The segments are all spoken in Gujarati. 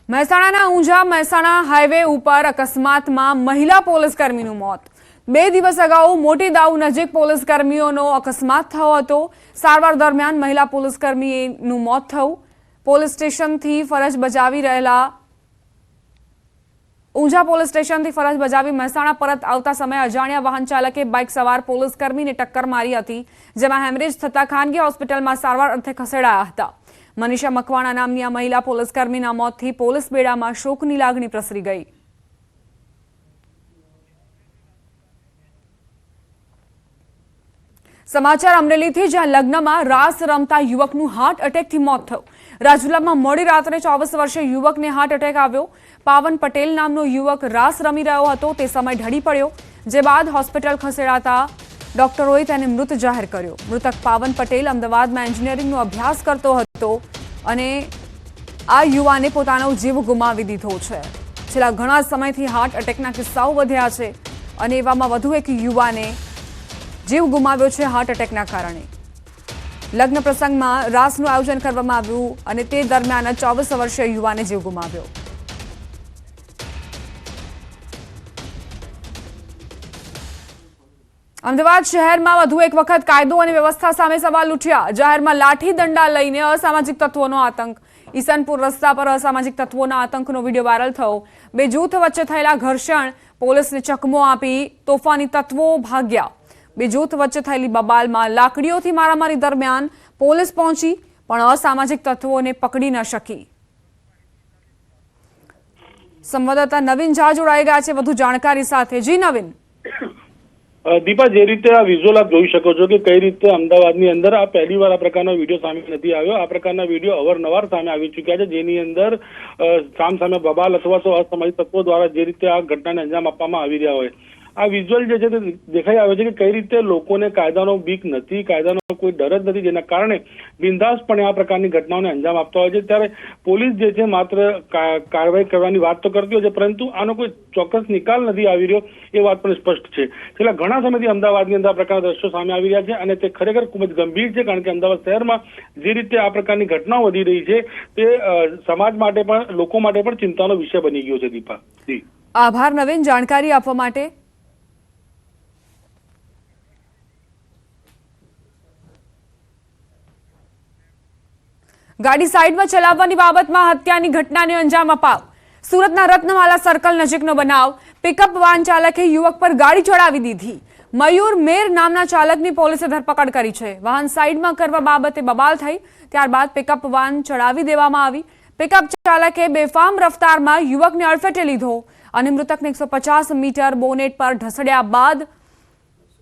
મહેસાણાના ઊંઝા મહેસાણા હાઈવે ઉપર અકસ્માતમાં મહિલા પોલીસકર્મીનું મોત। 2 દિવસ અગાઉ મોટી દાઉ નજીક પોલીસકર્મીઓનો અકસ્માત થયો હતો। સારવાર દરમિયાન મહિલા પોલીસકર્મીનું મોત થયું। પોલીસ સ્ટેશનથી ફરજ બજાવી રહેલા ઊંઝા પોલીસ સ્ટેશનથી ફરજ બજાવી મહેસાણા પરત આવતા સમયે અજાણ્યા વાહન ચાલકે બાઇક સવાર પોલીસકર્મીને ટક્કર મારી હતી, જેમાં હેમરેજ થતા ખાનગી હોસ્પિટલમાં સારવાર અર્થે ખસેડાયા હતા। મનીષા મકવાણા નામની આ મહિલા પોલીસકર્મીના મોતથી પોલીસ બેડામાં શોકની લાગણી પ્રસરી ગઈ। સમાચાર અમરેલીથી, જ્યાં લગ્નમાં રાસ રમતા યુવકનું હાર્ટ એટેકથી મોત થયું। રાજુલામાં મોડી રાત્રે 24 વર્ષીય યુવકને હાર્ટ એટેક આવ્યો। પાવન પટેલ નામનો યુવક રાસ રમી રહ્યો હતો તે સમય ઢળી પડ્યો, જે બાદ હોસ્પિટલ ખસેડાતા ડોક્ટરોએ તેને મૃત જાહેર કર્યો। મૃતક પાવન પટેલ અમદાવાદમાં એન્જિનિયરિંગનો અભ્યાસ કરતો હતો અને આ યુવાને પોતાનો જીવ ગુમાવી દીધો છે। છેલ્લા ઘણા સમયથી હાર્ટ એટેકના કિસ્સાઓ વધ્યા છે અને એવામાં વધુ એક યુવાને જીવ ગુમાવ્યો છે હાર્ટ એટેકના કારણે। લગ્ન પ્રસંગમાં રાસનું આયોજન કરવામાં આવ્યું અને તે દરમિયાન 24 વર્ષીય યુવાને જીવ ગુમાવ્યો। અમદાવાદ શહેરમાં વધુ એક વખત કાયદો અને વ્યવસ્થા સામે સવાલ ઉઠ્યા। જાહેરમાં લાઠી દંડા લઈને અસામાજિક તત્વોનો આતંક। ઈસનપુર રસ્તા પર અસામાજિક તત્વોના આતંકનો વિડીયો વાયરલ થયો। બે જૂથ વચ્ચે થયેલા ઘર્ષણ, પોલીસને ચકમો આપી તોફાની તત્વો ભાગ્યા। બે જૂથ વચ્ચે થયેલી બબાલમાં લાકડીઓથી મારામારી દરમિયાન પોલીસ પહોંચી પણ અસામાજિક તત્વોને પકડી ન શકી। સંવાદદાતા નવીન ઝા જોડાઈ ગયા છે વધુ જાણકારી સાથે। જી નવીન। દીપા, જે રીતે આ વિઝ્યુઅલ આપ જોઈ શકો છો કે કઈ રીતે અમદાવાદની અંદર આ પહેલી વાર આ પ્રકારનો વિડીયો સામે નથી આવ્યો। આ પ્રકારના વિડીયો અવારનવાર સામે આવી ચૂક્યા છે, જેની અંદર સામે બબાલ અથવા તો અસામાજિક તત્વો દ્વારા જે રીતે આ ઘટનાને અંજામ આપવામાં આવી રહ્યા હોય, આ વિઝ્યુઅલ જે છે તે દેખાઈ આવે છે કે કઈ રીતે લોકોને કાયદાનો બીક નથી, કાયદાનો કોઈ ડર જ નથી, જેના કારણે બિંદાસપણે આ પ્રકારની ઘટનાઓને અંજામ આપતા હોય છે। ત્યારે પોલીસ જે છે માત્ર કાર્યવાહી કરવાની વાત તો કરતી હોય છે, પરંતુ આનો કોઈ ચોક્કસ નિકાલ નથી આવી રહ્યો એ વાત પણ સ્પષ્ટ છે। છેલ્લા ઘણા સમયથી અમદાવાદની અંદર આ પ્રકારના દ્રશ્યો સામે આવી રહ્યા છે અને તે ખરેખર ખૂબ જ ગંભીર છે, કારણ કે અમદાવાદ શહેરમાં જે રીતે આ પ્રકારની ઘટનાઓ વધી રહી છે તે સમાજ માટે પણ, લોકો માટે પણ ચિંતાનો વિષય બની ગયો છે। દીપા જી, આભાર નવીન જાણકારી આપવા માટે। ગાડી સાઈડમાં ચલાવવાની બાબતમાં હત્યાની ઘટનાને અંજામ અપાવ। સુરતના રત્નમાલા સર્કલ નજીકનો બનાવ। પિકઅપ વાન ચાલકે યુવક પર ગાડી ચડાવી દીધી। મયુર મેર નામના ચાલકની પોલીસે ધરપકડ કરી છે। વાહન સાઈડમાં કરવા બાબતે બબાલ થઈ, ત્યારબાદ પિકઅપ વાન ચડાવી દેવામાં આવી। પિકઅપ ચાલકે બેફામ રફતારમાં યુવકને અડફેટે લીધો અને મૃતકને 150 મીટર બોનેટ પર ઢસડ્યા બાદ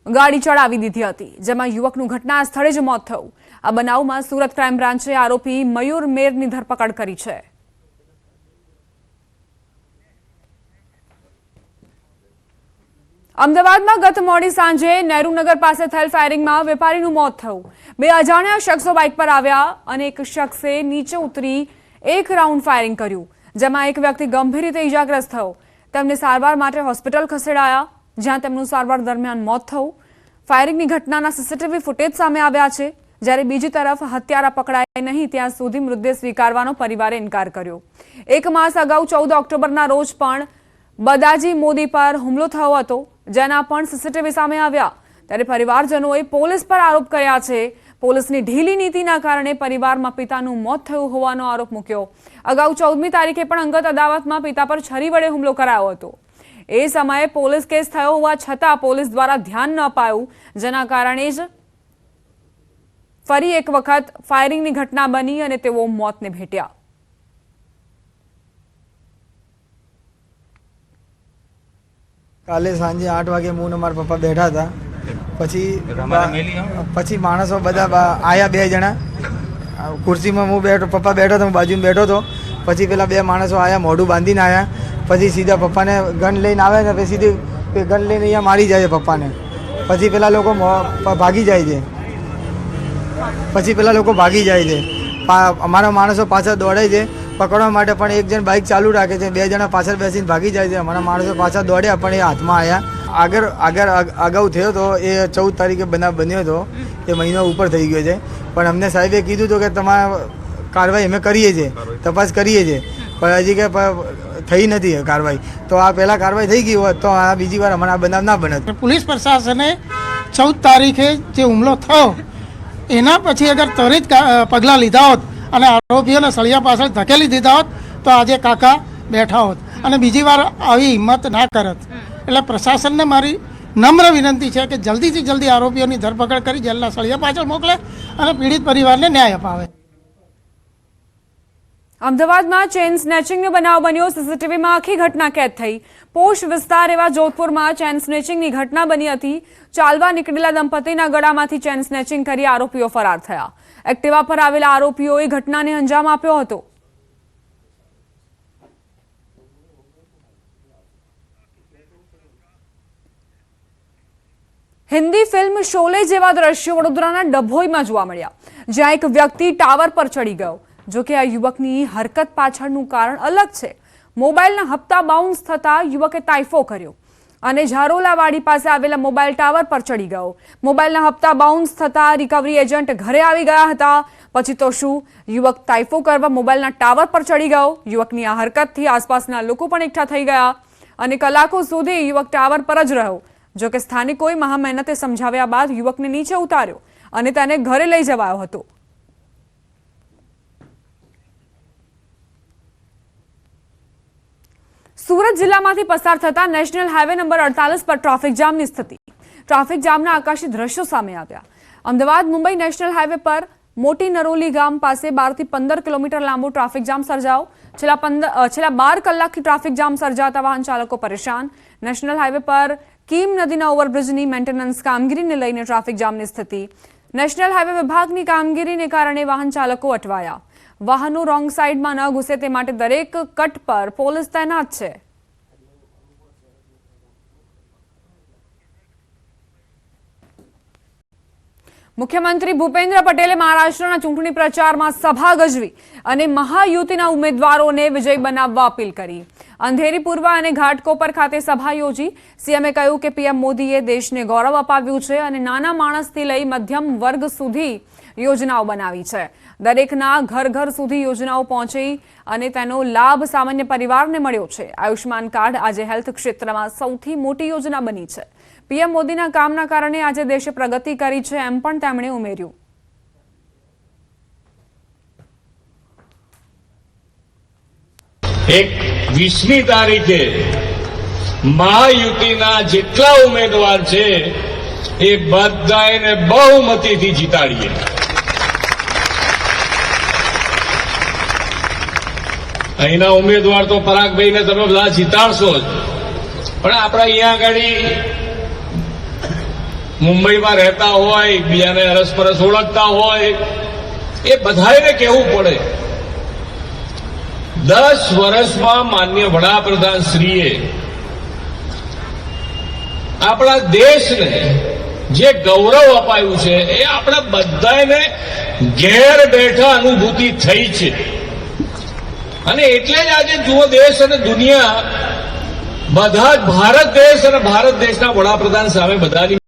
ગાડી ચડાવી દીધી હતી, જેમાં યુવકનું ઘટના સ્થળે જ મોત થયું। આ બનાવમાં સુરત ક્રાઇમ બ્રાન્ચે આરોપી મયુર મેરની ધરપકડ કરી છે। અમદાવાદમાં ગત મોડી સાંજે નહેરુનગર પાસે થયેલ ફાયરિંગમાં વેપારીનું મોત થયું। બે અજાણ્યા શખ્સો બાઇક પર આવ્યા અને એક શખ્સે નીચે ઉતરી એક રાઉન્ડ ફાયરિંગ કર્યું, જેમાં એક વ્યક્તિ ગંભીર રીતે ઇજાગ્રસ્ત થયો। તેમને સારવાર માટે હોસ્પિટલ ખસેડાયા, જ્યાં તેમનું સારવાર દરમિયાન મોત થયું। ફાયરિંગની ઘટનાના સીસીટીવી ફૂટેજ સામે આવ્યા છે, જ્યારે બીજી તરફ હત્યારા પકડાય નહીં ત્યાં સુધી મૃતદેહ સ્વીકારવાનો પરિવારે ઇનકાર કર્યો। 1 માસ અગાઉ 14 ઓક્ટોબરના રોજ પણ બદાજી મોદી પર હુમલો થયો હતો, જેના પણ સીસીટીવી સામે આવ્યા। ત્યારે પરિવારજનોએ પોલીસ પર આરોપ કર્યા છે। પોલીસની ઢીલી નીતિના કારણે પરિવારમાં પિતાનું મોત થયું હોવાનો આરોપ મૂક્યો। અગાઉ 14મી તારીખે પણ અંગત અદાવતમાં પિતા પર છરી વડે હુમલો કરાયો હતો। એ સમયે પોલીસ કેસ થયો હોવા છતાં પોલીસ દ્વારા ધ્યાન ન અપાયું, જેના કારણે જ ફરી એક વખત ફાયરિંગની ઘટના બની અને તેઓ મોતને ભેટ્યા। કાલે સાંજે 8 વાગે હું અને મારા પપ્પા બેઠા હતા, પછી માણસો બધા આયા, 2 જણા ખુરશીમાં હું બેઠો, પપ્પા બેઠો હતો, હું બાજુમાં બેઠો હતો। પછી પેલા 2 માણસો આયા, મોઢું બાંધીને આયા, પછી સીધા પપ્પાને ગન લઈને આવે ને પછી સીધી ગન લઈને અહીંયા મારી જાય છે પપ્પાને। પછી પેલા લોકો ભાગી જાય છે, અમારા માણસો પાછળ દોડે છે પકડવા માટે, પણ એક જણ બાઇક ચાલુ રાખે છે, 2 જણા પાછળ બેસીને ભાગી જાય છે। અમારા માણસો પાછળ દોડ્યા પણ એ હાથમાં આવ્યા। અગાઉ થયો હતો, એ 14 તારીખે બનાવ બન્યો હતો, એ મહિનો ઉપર થઈ ગયો છે, પણ અમને સાહેબે કીધું હતું કે તમારા કાર્યવાહી અમે કરીએ છીએ, તપાસ કરીએ છીએ, પણ હજી કે થઈ નથી કાર્યવાહી. તો આ પહેલાં કાર્યવાહી થઈ ગઈ હોત તો આ બીજી વાર હમણાં આ બનાવ ના બનત. પોલીસ પ્રશાસને 14 તારીખે જે હુમલો થયો એના પછી અગર ત્વરિત પગલાં લીધા હોત અને આરોપીઓને સળિયા પાછળ ધકેલી દીધા હોત તો આજે કાકા બેઠા હોત અને બીજી વાર આવી હિંમત ના કરત. એટલે પ્રશાસનને મારી નમ્ર વિનંતી છે કે જલ્દીથી જલ્દી આરોપીઓની ધરપકડ કરી જેલના સળિયા પાછળ મોકલે અને પીડિત પરિવારને ન્યાય અપાવે. અમદાવાદમાં ચેઇન સ્નેચિંગનો બનાવ બન્યો. સીસીટીવીમાં આખી ઘટના કેદ થઈ. પોશ વિસ્તાર એવા જોધપુરમાં ચેઇન સ્નેચિંગની ઘટના બની હતી. ચાલવા નીકળેલા દંપતીના ગળામાંથી ચેઇન સ્નેચિંગ કરી આરોપીઓ ફરાર થયા. એક્ટિવા પર આવેલા આરોપીઓએ ઘટનાને અંજામ આપ્યો હતો. હિન્દી ફિલ્મ શોલે જેવા દ્રશ્યો વડોદરાના ડભોઈમાં જોવા મળ્યા, જ્યાં એક વ્યક્તિ ટાવર પર ચડી ગયો. જોકે આ યુવકની હરકત પાછળનું કારણ અલગ છે. મોબાઈલના હપ્તા બાઉન્સ થતા યુવકે તાઇફો કર્યો અને ઝારોલાવાડી પાસે આવેલા મોબાઈલ ટાવર પર ચડી ગયો. મોબાઈલના હપ્તા બાઉન્સ થતા રિકવરી એજન્ટ ઘરે આવી ગયા હતા. પછી તો શું, યુવક તાઇફો કરવા મોબાઈલના ટાવર પર ચડી ગયો. યુવકની આ હરકતથી આસપાસના લોકો પણ એકઠા થઈ ગયા અને કલાકો સુધી યુવક ટાવર પર જ રહ્યો. જોકે સ્થાનિકોએ મહા મહેનતે સમજાવ્યા બાદ યુવકને નીચે ઉતાર્યો અને તેને ઘરે લઈ જવાયો હતો. સુરત જિલ્લામાંથી પસાર થતા નેશનલ હાઈવે નંબર 48 પર ટ્રાફિક જામની સ્થિતિ. ટ્રાફિક જામના આકાશી દ્રશ્યો સામે આવ્યા. અમદાવાદ મુંબઈ નેશનલ હાઈવે પર મોટી નરોલી ગામ પાસે 12 થી 15 કિલોમીટર લાંબો ટ્રાફિક જામ સર્જાયો. છેલ્લા 12 કલાકથી ટ્રાફિક જામ સર્જાતા વાહન ચાલકો પરેશાન. નેશનલ હાઈવે પર કીમ નદીના ઓવરબ્રિજની મેન્ટેનન્સ કામગીરીને લઈને ટ્રાફિક જામની સ્થિતિ. નેશનલ હાઈવે વિભાગની કામગીરીને કારણે વાહન ચાલકો અટવાયા. વાહનો રોંગ સાઈડમાં ન ઘૂસે તે માટે દરેક કટ પર પોલીસ તૈનાત છે. મુખ્યમંત્રી ભૂપેન્દ્ર પટેલે મહારાષ્ટ્રના ચૂંટણી પ્રચારમાં સભા ગજવી અને મહાયુતિના ઉમેદવારોને વિજય બનાવવા અપીલ કરી. અંધેરી પૂર્વ અને ઘાટકોપર ખાતે સભા યોજી સીએમએ કહ્યું કે પીએમ મોદીએ દેશને ગૌરવ અપાવ્યું છે અને નાના માણસથી લઈ મધ્યમ વર્ગ સુધી યોજનાઓ બનાવી છે. દરેકના ઘર ઘર સુધી યોજનાઓ પહોંચી અને તેનો લાભ સામાન્ય પરિવારને મળ્યો છે. આયુષ્માન કાર્ડ આજે હેલ્થ ક્ષેત્રમાં સૌથી મોટી યોજના બની છે. પીએમ મોદીના કામના કારણે આજે દેશે પ્રગતિ કરી છે, એમ પણ તેમણે ઉમેર્યું. એક 20મી તારીખે મહાયુતિના જેટલા ઉમેદવાર છે એ બધાને બહુમતીથી જીતાડીએ. અહીંના ઉમેદવાર તો પરાગભાઈને તમે બધા જીતાડશો જ, પણ આપણે અહીંયા આગળ મુંબઈમાં રહેતા હોય, બીજાને અરસપરસ ઓળખતા હોય, એ બધાને કહેવું પડે 10 વર્ષમાં માન્ય વડાપ્રધાન શ્રીએ આપણા દેશને જે ગૌરવ અપાયું છે એ આપણા બધાને ઘેર બેઠા અનુભૂતિ થઈ છે. અને એટલે જ આજે જુઓ દેશ અને દુનિયા બધા જ ભારત દેશ અને ભારત દેશના વડાપ્રધાન સામે બધાની